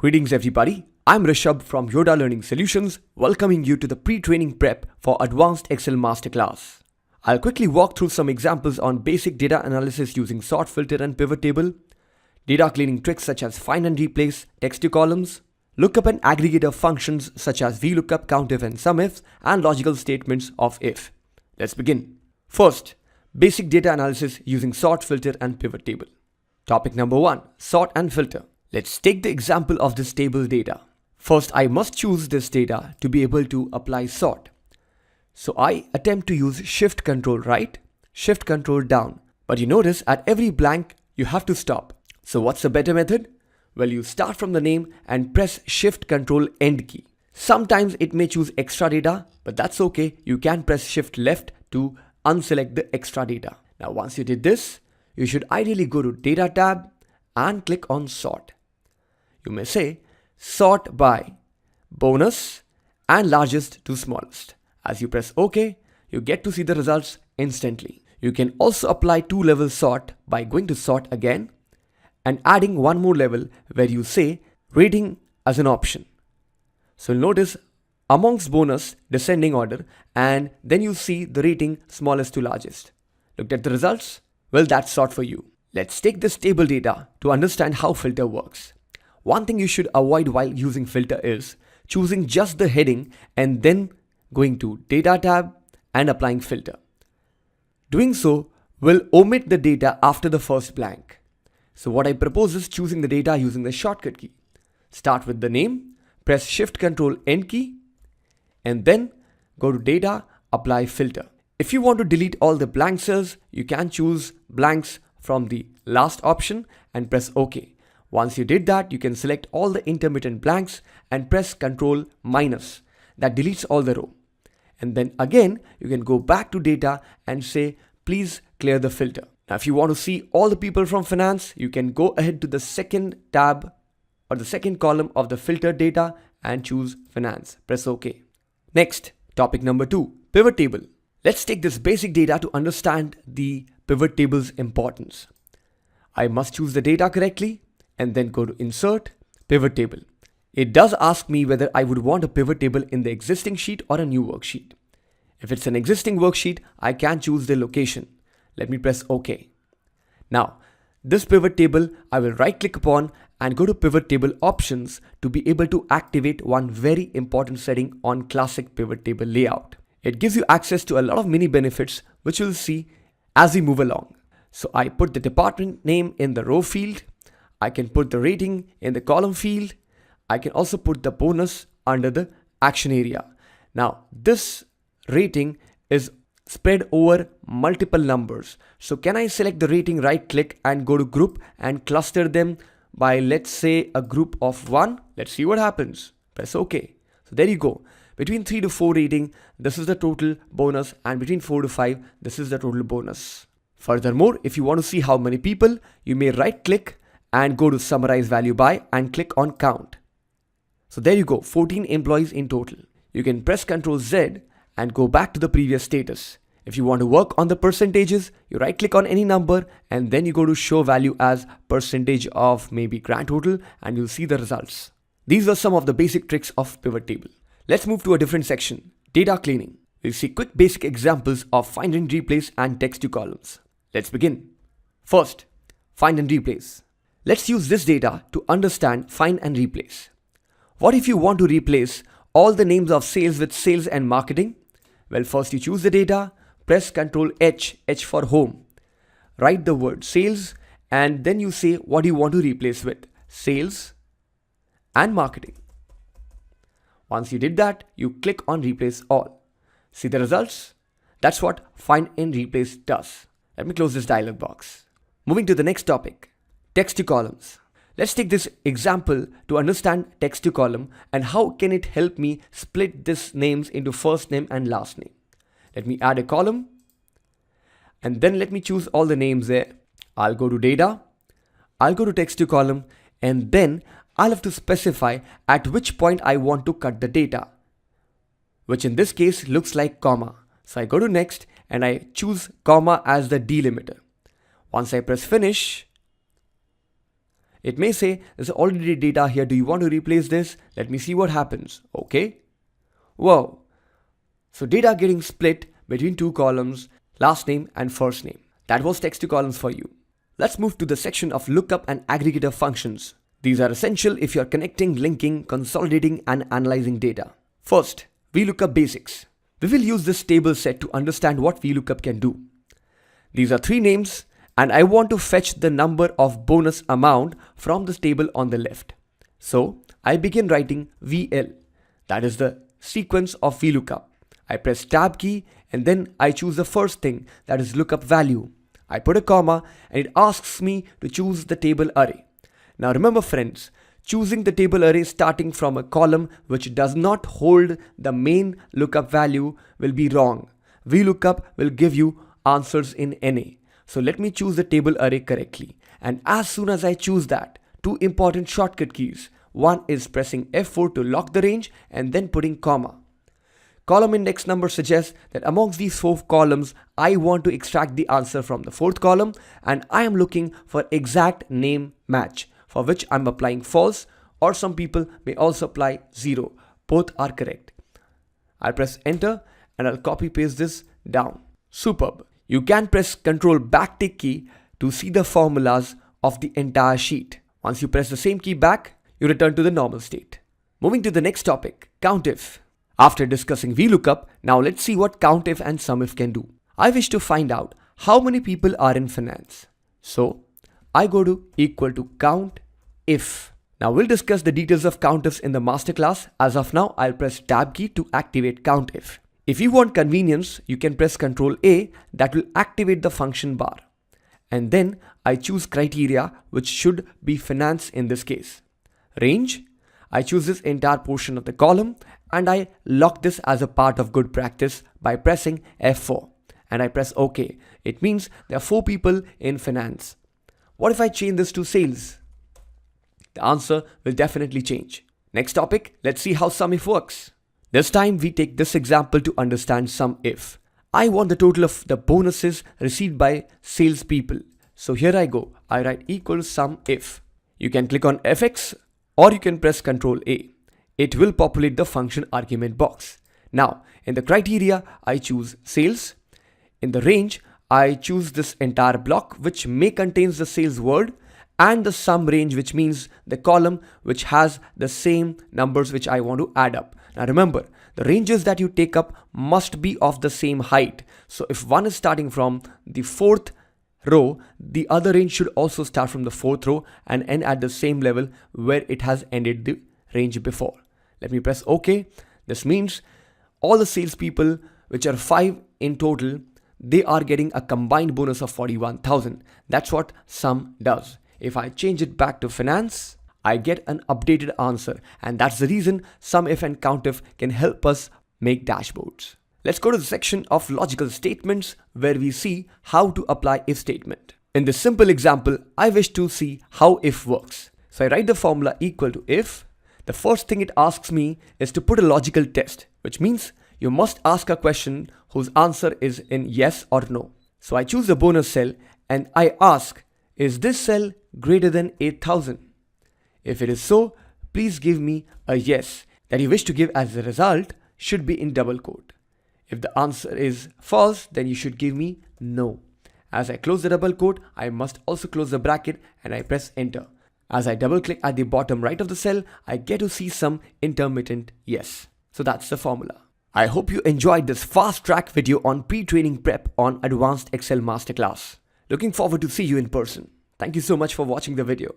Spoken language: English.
Greetings everybody, I'm Rishabh from Yoda Learning Solutions, welcoming you to the pre-training prep for Advanced Excel Masterclass. I'll quickly walk through some examples on basic data analysis using sort, filter and pivot table, data cleaning tricks such as find and replace, text to columns, lookup and aggregator functions such as VLOOKUP, COUNTIF and SUMIF, and logical statements of if. Let's begin. First, basic data analysis using sort, filter and pivot table. Topic number 1, sort and filter. Let's take the example of this table data. First, I must choose this data to be able to apply sort. So I attempt to use Shift Control right, Shift Control down. But you notice at every blank, you have to stop. So what's a better method? Well, you start from the name and press Shift Control End key. Sometimes it may choose extra data, but that's okay. You can press Shift left to unselect the extra data. Now, once you did this, you should ideally go to Data tab and click on Sort. You may say sort by bonus and largest to smallest. As you press OK, you get to see the results instantly. You can also apply two-level sort by going to sort again and adding one more level where you say rating as an option. So notice amongst bonus descending order, and then you see the rating smallest to largest. Looked at the results? Well, that's sort for you. Let's take this table data to understand how filter works. One thing you should avoid while using filter is choosing just the heading and then going to Data tab and applying filter. Doing so will omit the data after the first blank. So what I propose is choosing the data using the shortcut key. Start with the name, press Shift Control End key, and then go to Data, apply filter. If you want to delete all the blank cells, you can choose blanks from the last option and press OK. Once you did that, you can select all the intermittent blanks and press Ctrl minus. That deletes all the row. And then again, you can go back to data and say, please clear the filter. Now, if you want to see all the people from finance, you can go ahead to the second tab or the second column of the filter data and choose finance. Press OK. Next, topic number 2, pivot table. Let's take this basic data to understand the pivot table's importance. I must choose the data correctly and then go to Insert, Pivot Table. It does ask me whether I would want a pivot table in the existing sheet or a new worksheet. If it's an existing worksheet, I can choose the location. Let me press OK. Now, this pivot table, I will right click upon and go to Pivot Table Options to be able to activate one very important setting on classic pivot table layout. It gives you access to a lot of mini benefits, which you'll see as we move along. So I put the department name in the row field. I can put the rating in the column field. I can also put the bonus under the action area. Now, this rating is spread over multiple numbers. So can I select the rating, right click and go to group and cluster them by, let's say, a group of 1. Let's see what happens. Press OK. So there you go. Between 3 to 4 rating, this is the total bonus, and between 4 to 5, this is the total bonus. Furthermore, if you want to see how many people, you may right click and go to summarize value by and click on count. So there you go, 14 employees in total. You can press Ctrl Z and go back to the previous status. If you want to work on the percentages, you right click on any number and then you go to show value as percentage of maybe grand total and you'll see the results. These are some of the basic tricks of pivot table. Let's move to a different section, data cleaning. We'll see quick basic examples of find and replace and text to columns. Let's begin. First, find and replace. Let's use this data to understand find and replace. What if you want to replace all the names of sales with sales and marketing? Well, first you choose the data, press Ctrl H, H for home. Write the word sales and then you say what you want to replace with, sales and marketing. Once you did that, you click on replace all. See the results? That's what find and replace does. Let me close this dialog box. Moving to the next topic. Text to columns. Let's take this example to understand text to column and how can it help me split these names into first name and last name. Let me add a column and then let me choose all the names there. I'll go to data, I'll go to text to column and then I'll have to specify at which point I want to cut the data, which in this case looks like comma. So I go to next and I choose comma as the delimiter. Once I press finish, It may say there's already data here. Do you want to replace this? Let me see what happens. Okay. Whoa. So data getting split between two columns, last name and first name. That was text to columns for you. Let's move to the section of lookup and aggregator functions. These are essential if you're connecting, linking, consolidating and analyzing data. First, VLOOKUP basics. We will use this table set to understand what VLOOKUP can do. These are three names and I want to fetch the number of bonus amount from this table on the left. So I begin writing VL, that is the sequence of VLOOKUP. I press tab key and then I choose the first thing, that is lookup value. I put a comma and it asks me to choose the table array. Now remember friends, choosing the table array starting from a column which does not hold the main lookup value will be wrong. VLOOKUP will give you answers in NA. So let me choose the table array correctly. And as soon as I choose that, two important shortcut keys. One is pressing F4 to lock the range and then putting comma. Column index number suggests that amongst these four columns, I want to extract the answer from the fourth column and I am looking for exact name match, for which I'm applying false, or some people may also apply 0. Both are correct. I'll press enter and I'll copy paste this down. Superb. You can press Ctrl backtick key to see the formulas of the entire sheet. Once you press the same key back, you return to the normal state. Moving to the next topic, COUNTIF. After discussing VLOOKUP, now let's see what COUNTIF and SUMIF can do. I wish to find out how many people are in finance. So I go to equal to COUNTIF. Now we'll discuss the details of COUNTIFs in the masterclass. As of now, I'll press tab key to activate COUNTIF. If you want convenience, you can press Ctrl A, that will activate the function bar. And then I choose criteria, which should be finance in this case. Range, I choose this entire portion of the column and I lock this as a part of good practice by pressing F4 and I press OK. It means there are 4 people in finance. What if I change this to sales? The answer will definitely change. Next topic, let's see how SUMIF works. This time we take this example to understand SUMIF. I want the total of the bonuses received by salespeople. So here I go. I write equal SUMIF. You can click on FX or you can press Ctrl A. It will populate the function argument box. Now in the criteria, I choose sales. In the range, I choose this entire block which may contains the sales word and the sum range, which means the column which has the same numbers which I want to add up. Now remember, the ranges that you take up must be of the same height. So if one is starting from the 4th row, the other range should also start from the 4th row and end at the same level where it has ended the range before. Let me press OK. This means all the salespeople, which are 5 in total, they are getting a combined bonus of 41,000. That's what SUM does. If I change it back to finance, I get an updated answer, and that's the reason SUMIF and COUNTIF can help us make dashboards. Let's go to the section of logical statements where we see how to apply if statement. In this simple example, I wish to see how if works. So I write the formula equal to if. The first thing it asks me is to put a logical test, which means you must ask a question whose answer is in yes or no. So I choose the bonus cell and I ask, is this cell greater than 8,000? If it is so, please give me a yes that you wish to give as a result should be in double quote. If the answer is false, then you should give me no. As I close the double quote, I must also close the bracket and I press enter. As I double click at the bottom right of the cell, I get to see some intermittent yes. So that's the formula. I hope you enjoyed this fast track video on pre-training prep on Advanced Excel Masterclass. Looking forward to see you in person. Thank you so much for watching the video.